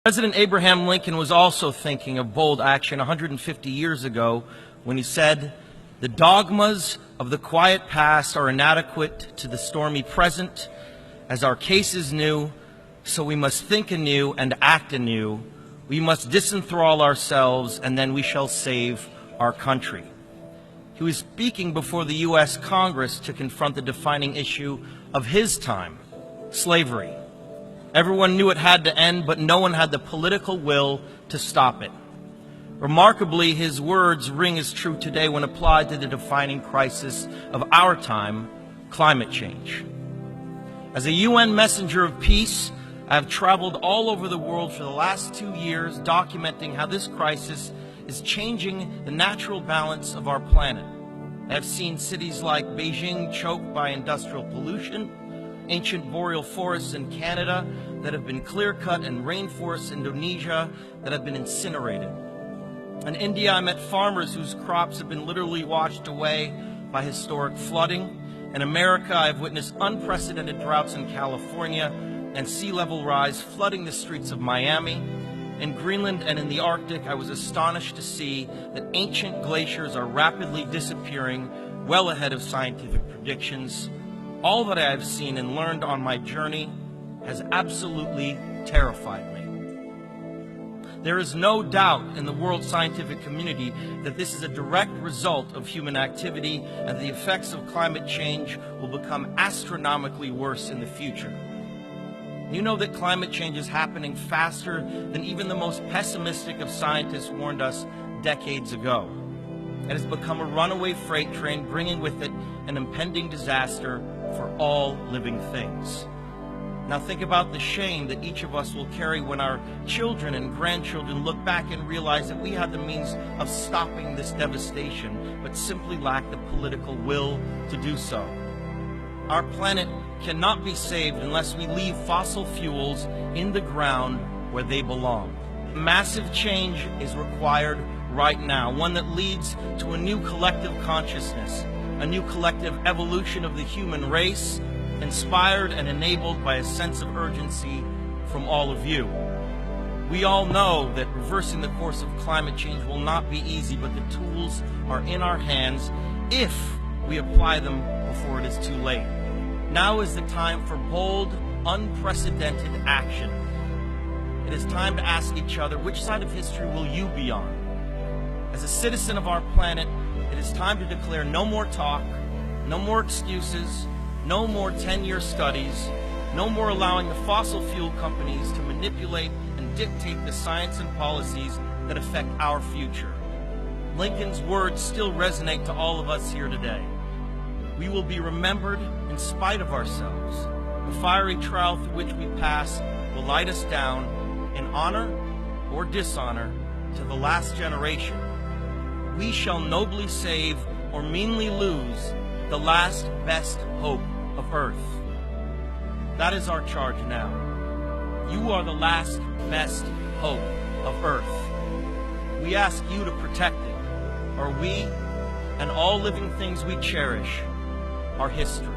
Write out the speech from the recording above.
President Abraham Lincoln was also thinking of bold action 150 years ago when he said, "The dogmas of the quiet past are inadequate to the stormy present. As our case is new, so we must think anew and act anew. We must disenthrall ourselves, and then we shall save our country." He was speaking before the U.S. Congress to confront the defining issue of his time, slavery. Everyone knew it had to end, but no one had the political will to stop it. Remarkably, his words ring as true today when applied to the defining crisis of our time, climate change. As a UN messenger of peace, I have traveled all over the world for the last 2 years documenting how this crisis is changing the natural balance of our planet. I have seen cities like Beijing choked by industrial pollution, ancient boreal forests in Canada that have been clear-cut, and rainforests in Indonesia that have been incinerated. In India, I met farmers whose crops have been literally washed away by historic flooding. In America, I have witnessed unprecedented droughts in California and sea level rise flooding the streets of Miami. In Greenland and in the Arctic, I was astonished to see that ancient glaciers are rapidly disappearing, well ahead of scientific predictions. All that I have seen and learned on my journey has absolutely terrified me. There is no doubt in the world scientific community that this is a direct result of human activity, and the effects of climate change will become astronomically worse in the future. You know that climate change is happening faster than even the most pessimistic of scientists warned us decades ago. It has become a runaway freight train, bringing with it an impending disaster for all living things. Now think about the shame that each of us will carry when our children and grandchildren look back and realize that we had the means of stopping this devastation, but simply lack the political will to do so. Our planet cannot be saved unless we leave fossil fuels in the ground where they belong. Massive change is required right now, one that leads to a new collective consciousness, a new collective evolution of the human race, inspired and enabled by a sense of urgency from all of you. We all know that reversing the course of climate change will not be easy, but the tools are in our hands if we apply them before it is too late. Now is the time for bold, unprecedented action. It is time to ask each other, which side of history will you be on? As a citizen of our planet, it is time to declare no more talk, no more excuses, no more 10-year studies, no more allowing the fossil fuel companies to manipulate and dictate the science and policies that affect our future. Lincoln's words still resonate to all of us here today. We will be remembered in spite of ourselves. The fiery trial through which we pass will light us down in honor or dishonor to the last generation. We shall nobly save or meanly lose the last best hope of Earth. That is our charge now. You are the last best hope of Earth. We ask you to protect it, or we and all living things we cherish are history.